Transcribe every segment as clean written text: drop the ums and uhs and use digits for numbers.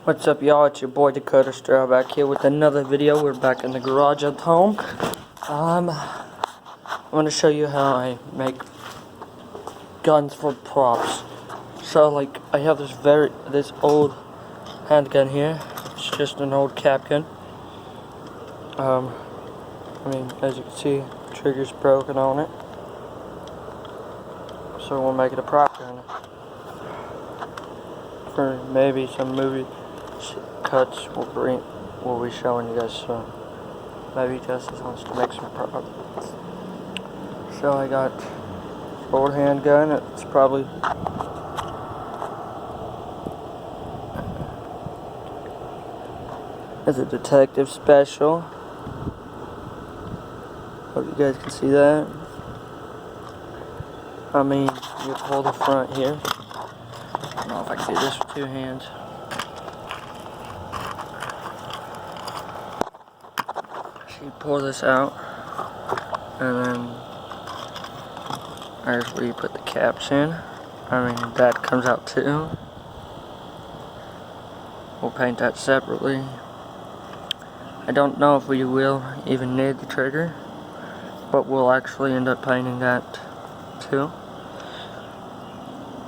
What's up, y'all? It's your boy Dakota Straw back here with another video. We're back in the garage at home. I'm going to show you how I make guns for props. So, like, I have this old handgun here. It's just an old cap gun. As you can see, the trigger's broken on it. So we'll make it a prop gun for maybe some movie cuts. We'll be showing you guys some. Maybe Justice wants to make some props. So I got old handgun. It's probably it's a detective special. Hope you guys can see that. You pull the front here. I don't know if I can do this with two hands. So you pull this out, and then there's where you put the caps in. That comes out too. We'll paint that separately. I don't know if we will even need the trigger, but we'll actually end up painting that too.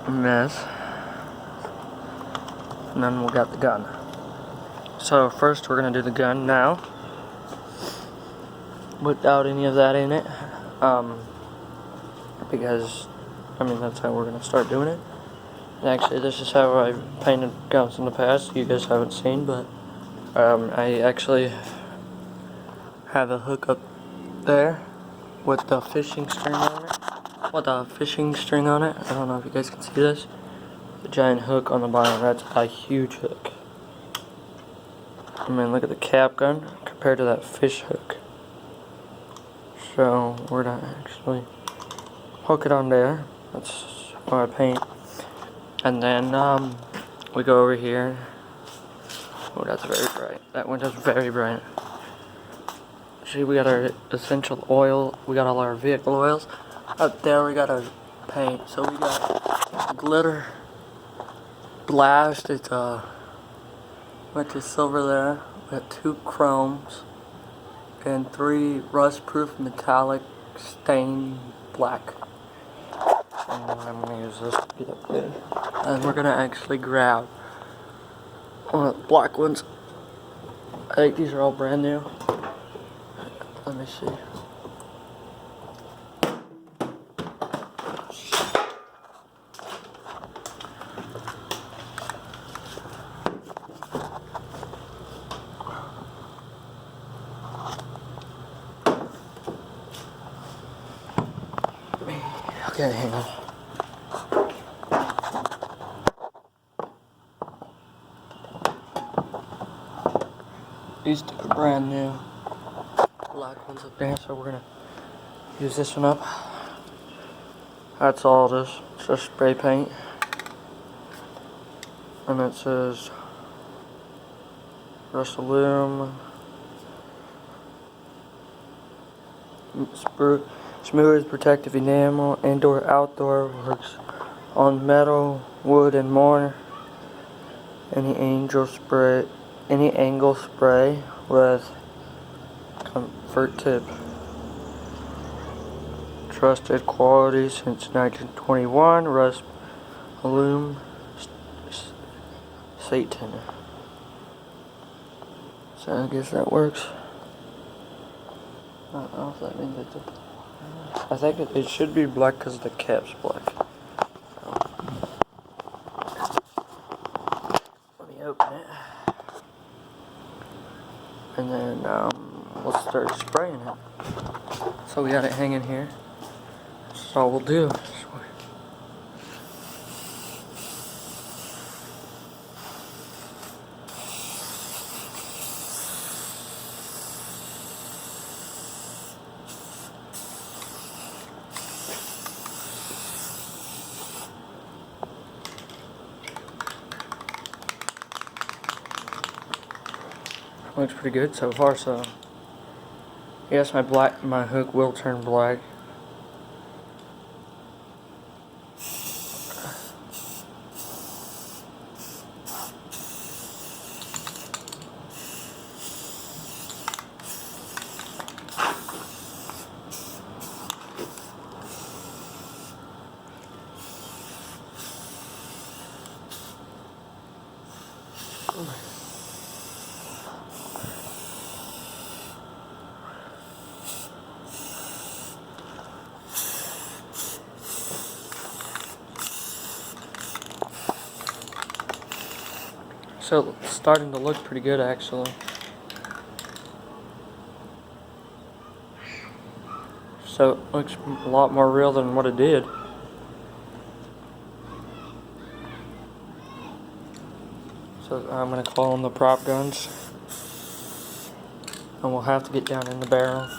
And then we got the gun. So first we're gonna do the gun now, without any of that in it, because that's how we're gonna start doing it. And actually, this is how I've painted guns in the past. You guys haven't seen, but I actually have a hook up there with the fishing string on it. I don't know if you guys can see this. The giant hook on the bottom. That's a huge hook. Look at the cap gun compared to that fish hook. So we're gonna actually hook it on there. That's how I paint. And then we go over here. Oh, that's very bright. That window's very bright. See, we got our essential oil. We got all our vehicle oils. Up there we got our paint. So we got glitter blast. It's which is silver there. We got 2 chromes and 3 rust-proof metallic stain black. And I'm gonna use this to get up there. And we're gonna actually grab one of the black ones. I think these are all brand new. Let me see. Okay, hang on. These 2 are brand new. Black one's up there, so we're gonna use this one up. That's all it is. It's just spray paint. And it says Rust-Oleum Smooth protective enamel, indoor outdoor, works on metal, wood, and more. Any angle spray with comfort tip. Trusted quality since 1921. Rust-Oleum Satan. So I guess that works. I don't know if that means it's I think it should be black because the cap's black. So, let me open it. And then we'll start spraying it. So we got it hanging here. That's all we'll do. Looks pretty good so far. So yes, my hook will turn black. So it's starting to look pretty good actually. So it looks a lot more real than what it did. So I'm gonna call them the prop guns. And we'll have to get down in the barrel.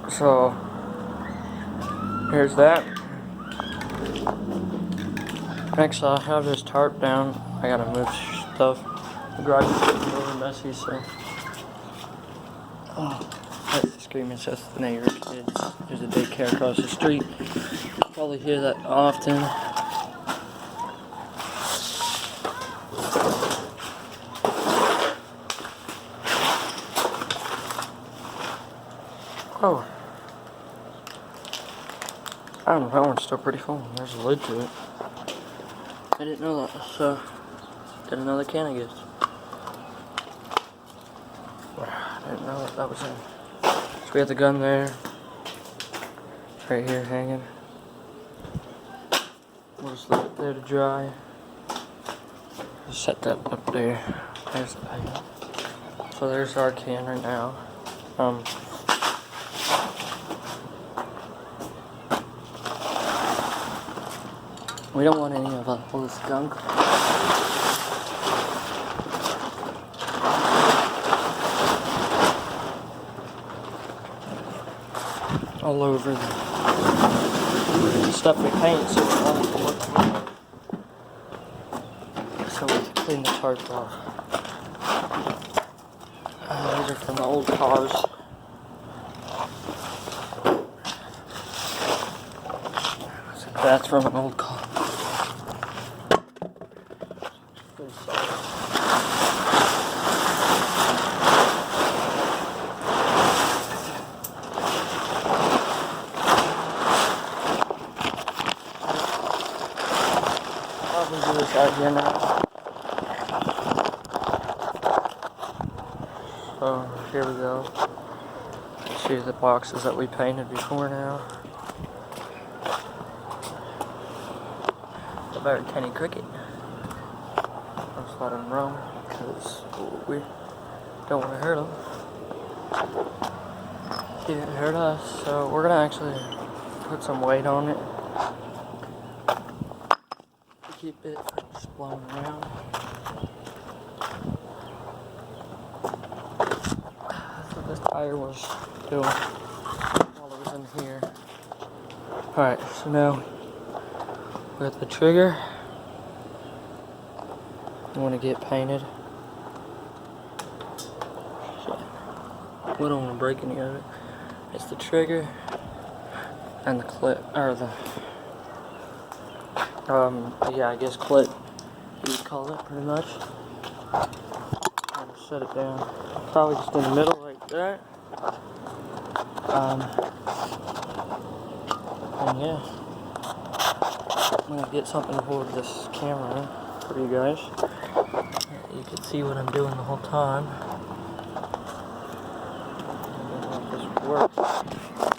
So here's that. Next, I have this tarp down. I gotta move stuff. The garage is getting a little messy, so. Oh, that's the screaming. That's the neighbor kids. There's a daycare across the street. You probably hear that often. Oh. I don't know, that one's still pretty full. There's a lid to it. I didn't know that, so got another can of gifts. I didn't know that was in. So we have the gun there, right here hanging. We'll just leave it there to dry. Just set that up there. There's the paint. So there's our can right now. We don't want any of all this gunk. All over the stuff we paint, so it won't look good. So we clean the tarp off. These are from the old cars. So that's from an old car. Probably do this out here now. So here we go. See the boxes that we painted before now. About Kenny Cricket. Let's let him roam because we don't want to hurt him. He didn't hurt us, so we're gonna actually put some weight on it to keep it from just blowing around. That's what this tire was doing while it was in here. Alright, so now we got the trigger. I want to get painted. We don't want to break any of it. It's the trigger and the clip, or the yeah, I guess clip you would call it, pretty much. I'm gonna set it down. Probably just in the middle like that. And yeah, I'm gonna get something to hold this camera for you guys. You can see what I'm doing the whole time. I don't know if this works.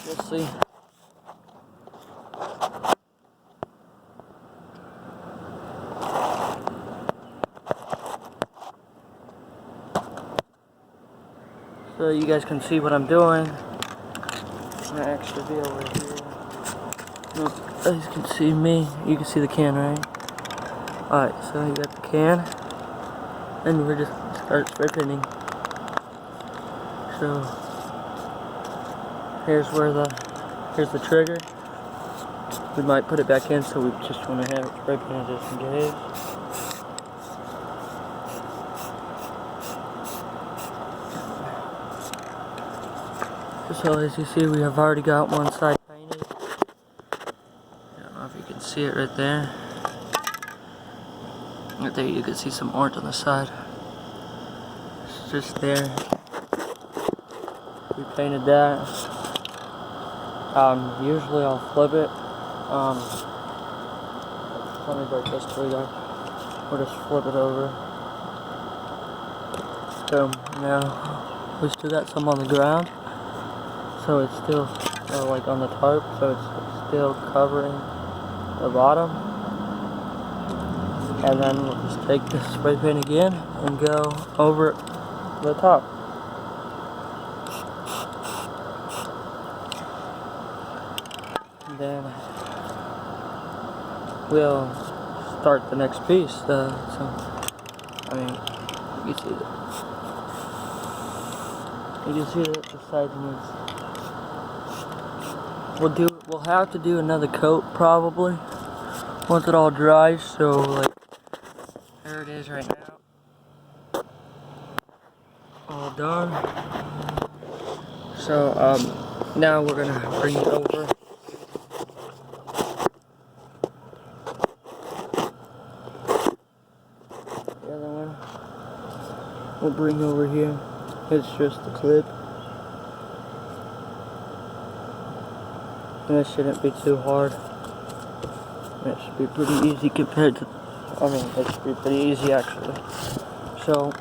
We'll see. So you guys can see what I'm doing. I'm gonna actually be over here. You guys can see me. You can see the can, right? Alright, so you got the can. And we're just start spray painting. So here's the trigger. We might put it back in, so we just want to have it spray painted just in case. So as you see, we have already got one side painted. I don't know if you can see it right there. Right there you can see some orange on the side. It's just there. We painted that. Usually I'll flip it. Let me break this to you guys. We'll just flip it over. Boom. Now we still got some on the ground, so it's still like on the tarp, so it's still covering the bottom. And then we'll just take the spray paint again and go over the top. And then we'll start the next piece. So, I mean, you can see that. You can see that the sides needs. We'll have to do another coat probably once it all dries. So like, there it is right now. All done. So now we're gonna bring it over. The other one we'll bring over here. It's just the clip. And it shouldn't be too hard. It should be pretty easy compared to, it should be pretty easy actually. So,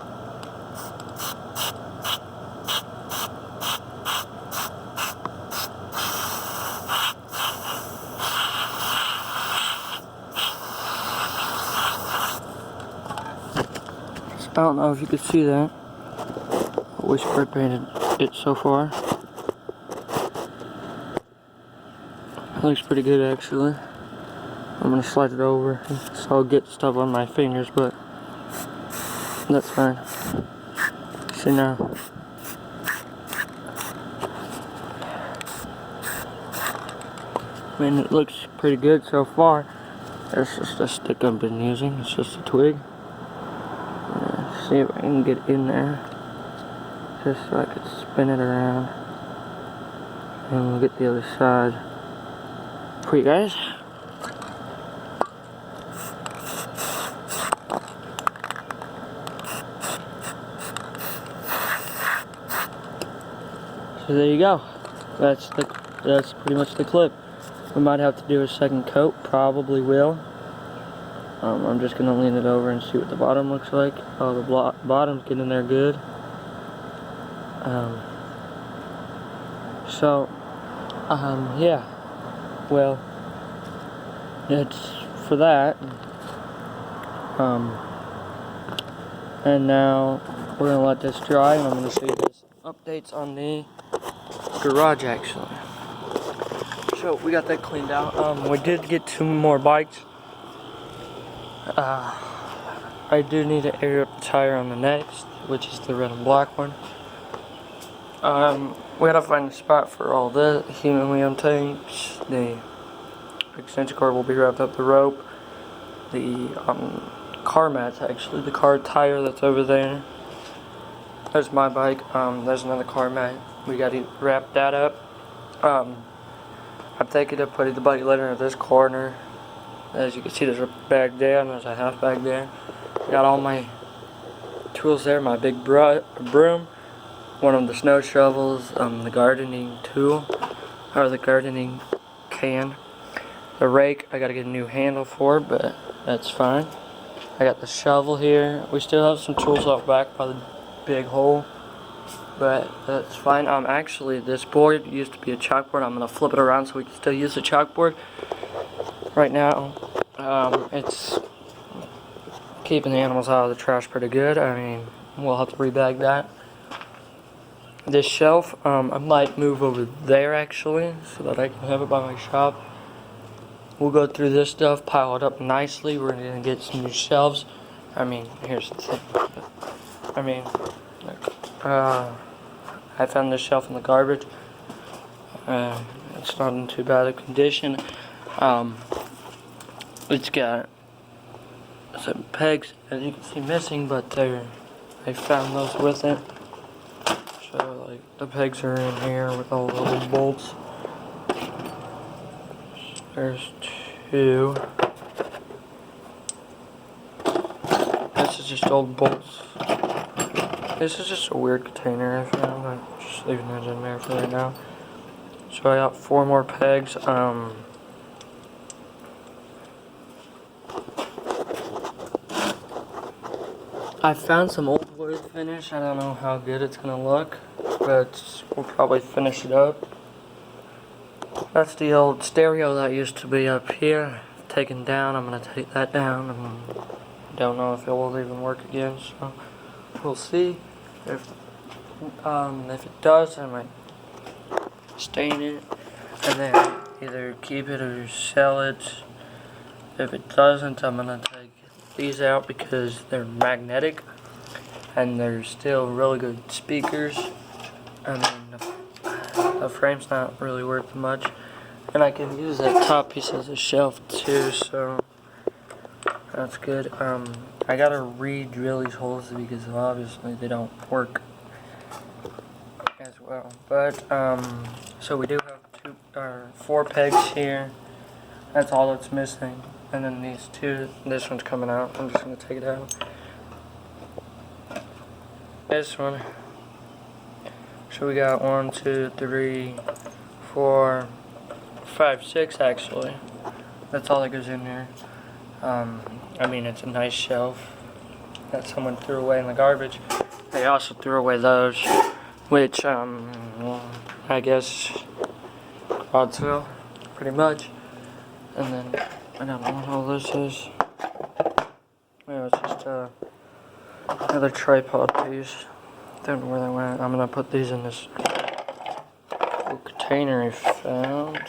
I don't know if you could see that. We spray painted it so far. It looks pretty good actually. I'm gonna slide it over, so I'll get stuff on my fingers, but that's fine. See now. I mean, it looks pretty good so far. It's just a stick I've been using. It's just a twig. See if I can get in there, just so I could spin it around, and we'll get the other side for you guys. So there you go. That's pretty much the clip. We might have to do a second coat. Probably will. I'm just gonna lean it over and see what the bottom looks like. Oh, the bottom's getting there good. Yeah. Well, it's for that. And now we're gonna let this dry, and I'm gonna show you guys updates on the garage actually. So we got that cleaned out. We did get 2 more bikes. I do need to air up the tire on the next, which is the red and black one. We gotta find a spot for all the helium tanks. The extension cord will be wrapped up the rope. The car mats actually, the car tire that's over there. There's my bike. There's another car mat. We gotta wrap that up. I'm thinking of putting the bike lighter in this corner. As you can see, there's a bag there and there's a half bag there. Got all my tools there, my big broom, one of the snow shovels, the gardening tool, or the gardening can. The rake, I gotta get a new handle for it, but that's fine. I got the shovel here. We still have some tools out back by the big hole, but that's fine. Actually, this board used to be a chalkboard. I'm gonna flip it around so we can still use the chalkboard. Right now, it's keeping the animals out of the trash pretty good. I mean, we'll have to rebag that. This shelf, I might move over there actually, so that I can have it by my shop. We'll go through this stuff, pile it up nicely. We're gonna get some new shelves. I mean, here's the thing. I found this shelf in the garbage. It's not in too bad a condition. It's got some pegs, as you can see, missing, but I found those with it. So, like, the pegs are in here with all the little bolts. There's 2. This is just old bolts. This is just a weird container I found. I'm just leaving it in there for right now. So I got 4 more pegs. I found some old wood finish. I don't know how good it's gonna look, but we'll probably finish it up. That's the old stereo that used to be up here. Taken down. I'm gonna take that down. Don't know if it will even work again, so we'll see. If it does, I might stain it and then either keep it or sell it. If it doesn't, I'm gonna take these out because they're magnetic and they're still really good speakers. I mean, the frame's not really worth much, and I can use that top piece as a shelf too, so that's good. I gotta re-drill these holes because obviously they don't work as well. But so we do have 4 pegs here. That's all that's missing. And then these 2, this one's coming out. I'm just gonna take it out. This one. So we got 1, 2, 3, 4, 5, 6 actually. That's all that goes in here. I mean, it's a nice shelf that someone threw away in the garbage. They also threw away those, which I guess Godswill, pretty much. And then I don't know what all this is. Yeah, it's just another tripod piece. Don't know where they went. I'm gonna put these in this little container I found.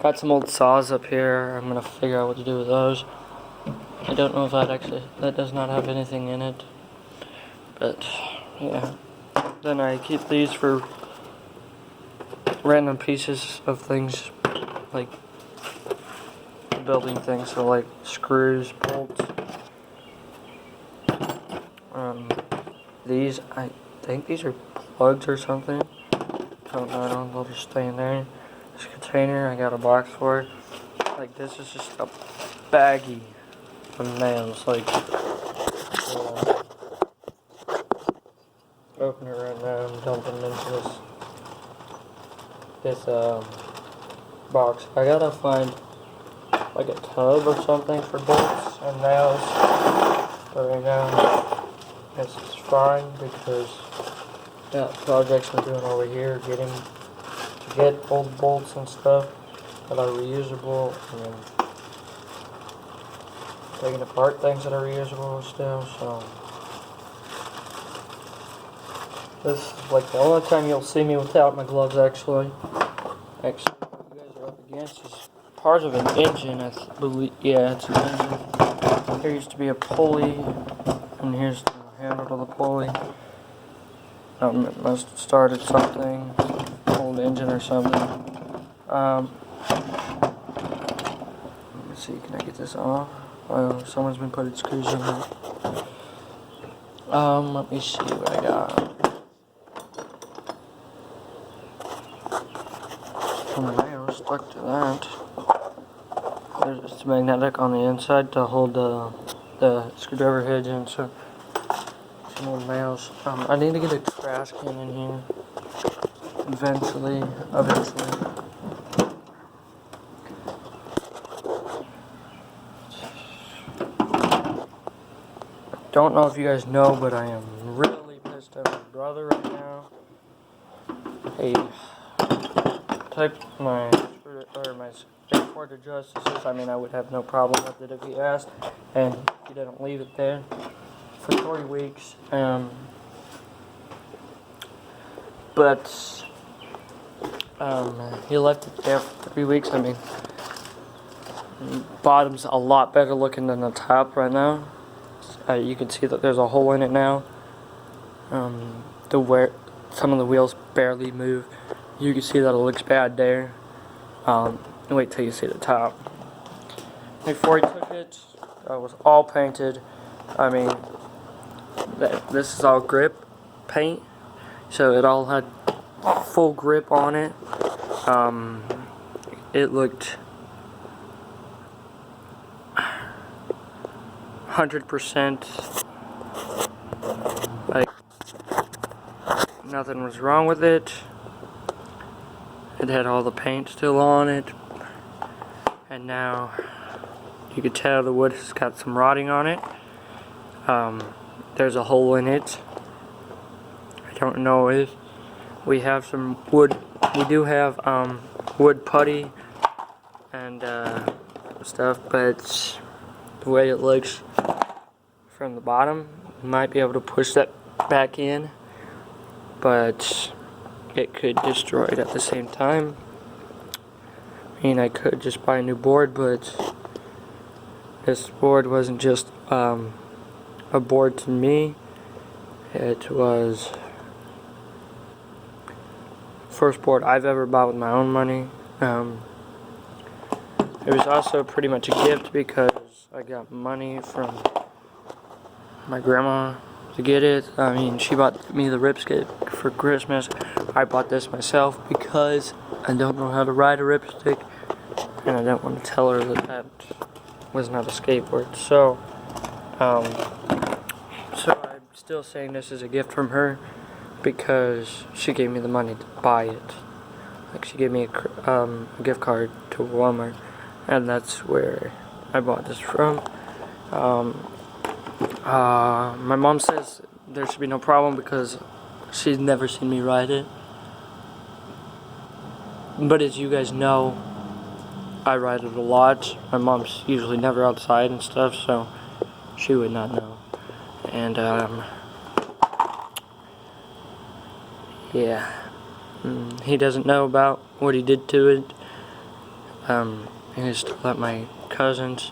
Got some old saws up here. I'm gonna figure out what to do with those. I don't know if that does not have anything in it. But yeah. Then I keep these for random pieces of things, like building things, so like screws, bolts. These, I think these are plugs or something. Don't know, they'll just stay in there. This container, I got a box for it. Like, this is just a baggie of nails. Like, open it right now and dump them into this box. I gotta find like a tub or something for bolts and nails. But right now, this is fine because that projects I'm doing over here, to get old bolts and stuff that are reusable, and then taking apart things that are reusable still. So this is like the only time you'll see me without my gloves. Actually, what you guys are up against is part of an engine. I believe, yeah, it's an engine. There used to be a pulley, and here's the handle to the pulley. It must have started something, old engine or something. Let me see, can I get this off? Oh, someone's been putting screws in it. Let me see what I got. I was stuck to that. It's magnetic on the inside to hold the screwdriver head in, so some old nails. I need to get a trash can in here eventually. Don't know if you guys know, but I am really pissed at my brother right now. He typed my straightforward to justices. I mean, I would have no problem with it if he asked, and he didn't leave it there for 3 weeks. But he left it there for 3 weeks. I mean, bottom's a lot better looking than the top right now. You can see that there's a hole in it now. Some of the wheels barely move. You can see that it looks bad there. Wait till you see the top. Before he took it, it was all painted. I mean, this is all grip paint, so it all had full grip on it. It looked 100% like nothing was wrong with it. it had all the paint still on it, and now you could tell the wood has got some rotting on it. There's a hole in it. I don't know if we have some wood. We do have wood putty and stuff, but the way it looks from the bottom, you might be able to push that back in, but it could destroy it at the same time. I mean, I could just buy a new board, but this board wasn't just a board to me. It was first board I've ever bought with my own money. It was also pretty much a gift because I got money from my grandma to get it. I mean, she bought me the ripstick for Christmas. I bought this myself because I don't know how to ride a ripstick, and I don't want to tell her that that was not a skateboard. So I'm still saying this is a gift from her because she gave me the money to buy it. Like, she gave me a gift card to Walmart, and that's where I bought this from. My mom says there should be no problem because she's never seen me ride it. But as you guys know, I ride it a lot. My mom's usually never outside and stuff, so she would not know. And yeah, he doesn't know about what he did to it. He's still at my cousin's.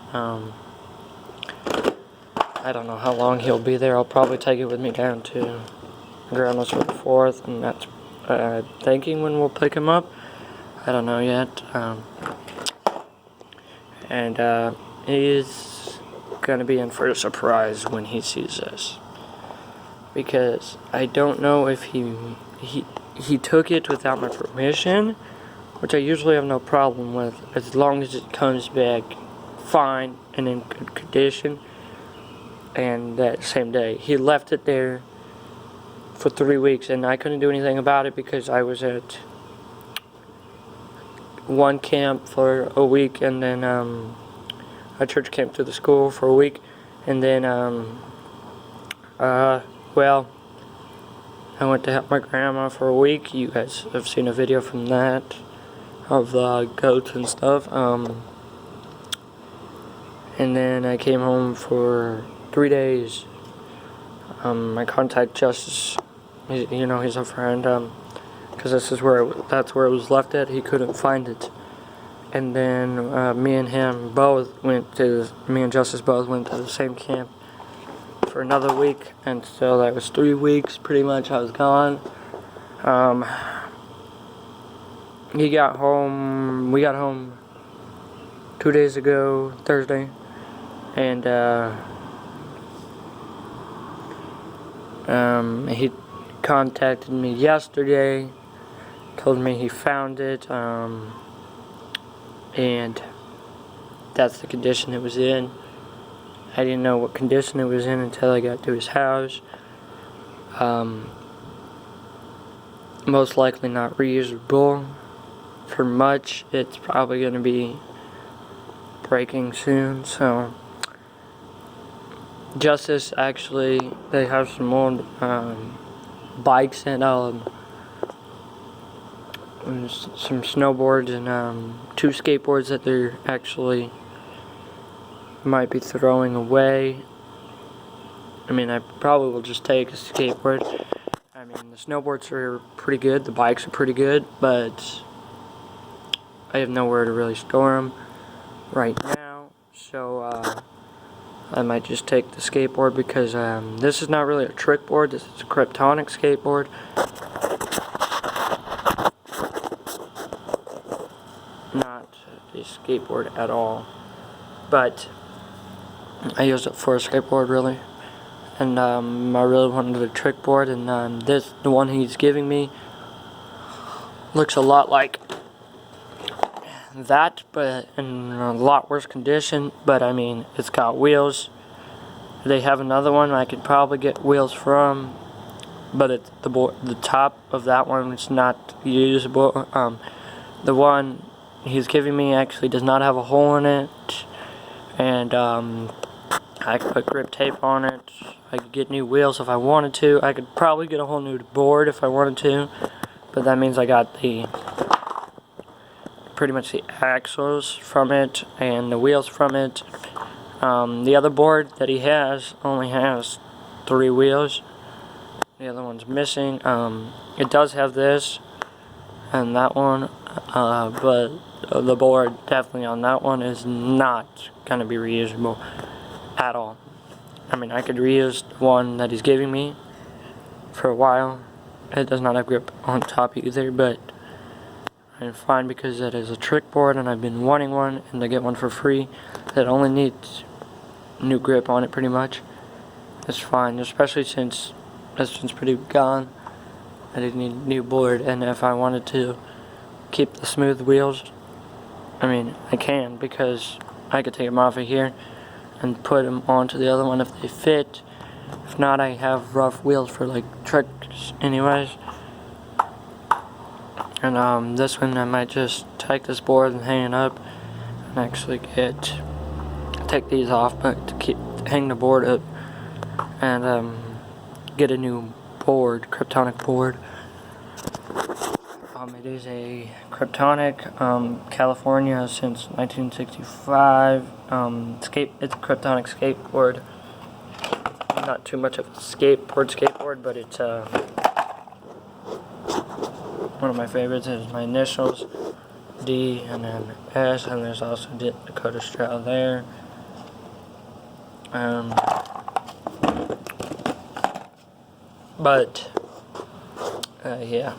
I don't know how long he'll be there. I'll probably take it with me down to Grandma's for the 4th, and that's thinking when we'll pick him up. I don't know yet. And he's gonna be in for a surprise when he sees this, because I don't know if he took it without my permission, which I usually have no problem with as long as it comes back fine and in good condition. And that same day he left it there for 3 weeks, and I couldn't do anything about it because I was at one camp for a week, and then a church camp through the school for a week, and then well, I went to help my grandma for a week. You guys have seen a video from that of the goats and stuff. And then I came home for 3 days. I contacted Justice. You know, he's a friend. Because that's where it was left at. He couldn't find it. And then me and Justice both went to the same camp for another week, and so that was 3 weeks pretty much I was gone. We got home 2 days ago, Thursday, and he contacted me yesterday, told me he found it, and that's the condition it was in. I didn't know what condition it was in until I got to his house. Most likely not reusable for much. It's probably going to be breaking soon, so Justice, actually, they have some old bikes and some snowboards and 2 skateboards that they're actually might be throwing away. I mean, I probably will just take a skateboard. I mean, the snowboards are pretty good, the bikes are pretty good, but I have nowhere to really store them right now, so I might just take the skateboard because this is not really a trick board, this is a Kryptonic skateboard. Not a skateboard at all, but I used it for a skateboard really, and I really wanted a trick board, and the one he's giving me looks a lot like that, but in a lot worse condition. But I mean, it's got wheels. They have another one I could probably get wheels from, but the top of that one is not usable. the one he's giving me actually does not have a hole in it, and I could put grip tape on it. I could get new wheels if I wanted to. I could probably get a whole new board if I wanted to, but that means I got pretty much the axles from it and the wheels from it. The other board that he has only has 3 wheels. The other one's missing. It does have this and that one, but the board definitely on that one is not going to be reusable at all. I mean, I could reuse the one that he's giving me for a while. It does not have grip on top either, but I'm fine because it is a trick board and I've been wanting one, and to get one for free that only needs new grip on it pretty much, it's fine, especially since this one's pretty gone. I didn't need a new board, and if I wanted to keep the smooth wheels, I mean, I can, because I could take them off of here and put them onto the other one if they fit. If not, I have rough wheels for like tricks anyways. And this one I might just take this board and hang it up and actually take these off, but to hang the board up and get a new board, Kryptonic board. It is a Kryptonic, California since 1965. It's a Kryptonic skateboard. Not too much of a skateboard, but it's one of my favorites. Is my initials, D and then S, and there's also Dakota Straw there. Yeah,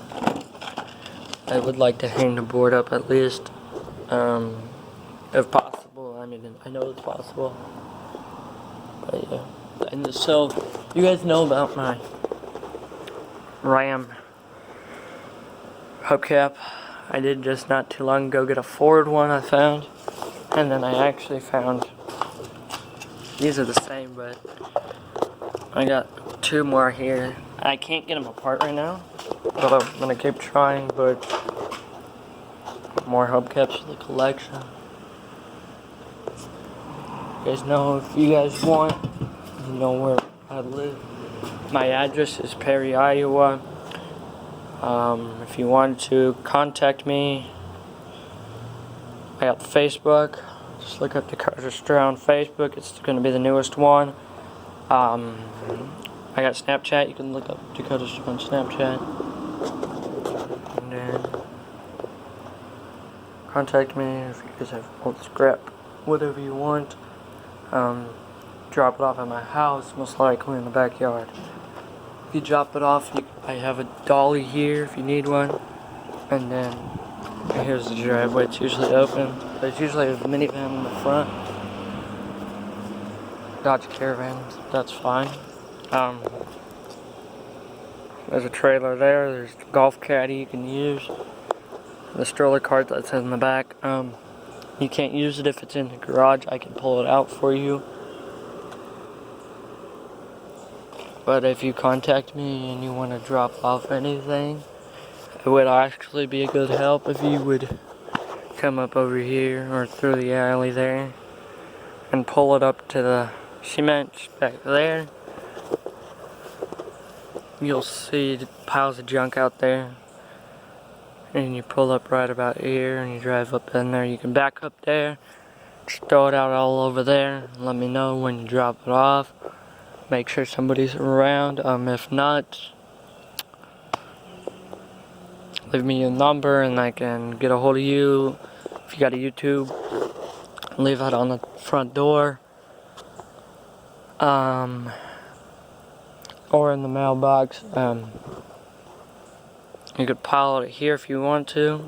I would like to hang the board up at least, if possible. I mean, I know it's possible, but yeah. And so, you guys know about my Ram hubcap. I did just not too long ago get a Ford one I found, and then I actually found, these are the same, but I got 2 more here. I can't get them apart right now, but I'm gonna keep trying. But more hubcaps for the collection. You guys know, if you guys want, you know where I live. My address is Perry, Iowa. If you want to contact me, I got Facebook. Just look up Dakota Straw on Facebook. It's going to be the newest one. I got Snapchat. You can look up Dakota Straw on Snapchat. And then contact me if you guys have old scrap, whatever you want. Drop it off at my house, most likely in the backyard. If you drop it off, I have a dolly here if you need one. And then here's the driveway. It's usually open. There's usually a minivan in the front. Dodge Caravan, that's fine. There's a trailer there. There's a golf caddy you can use. The stroller cart that's in the back. You can't use it if it's in the garage. I can pull it out for you. But if you contact me and you want to drop off anything, it would actually be a good help if you would come up over here or through the alley there and pull it up to the cement back there. You'll see piles of junk out there, and you pull up right about here and you drive up in there. You can back up there, just throw it out all over there, and let me know when you drop it off. Make sure somebody's around. If not, leave me your number and I can get a hold of you. If you got a YouTube, leave it on the front door. Or in the mailbox. You could pile it here if you want to.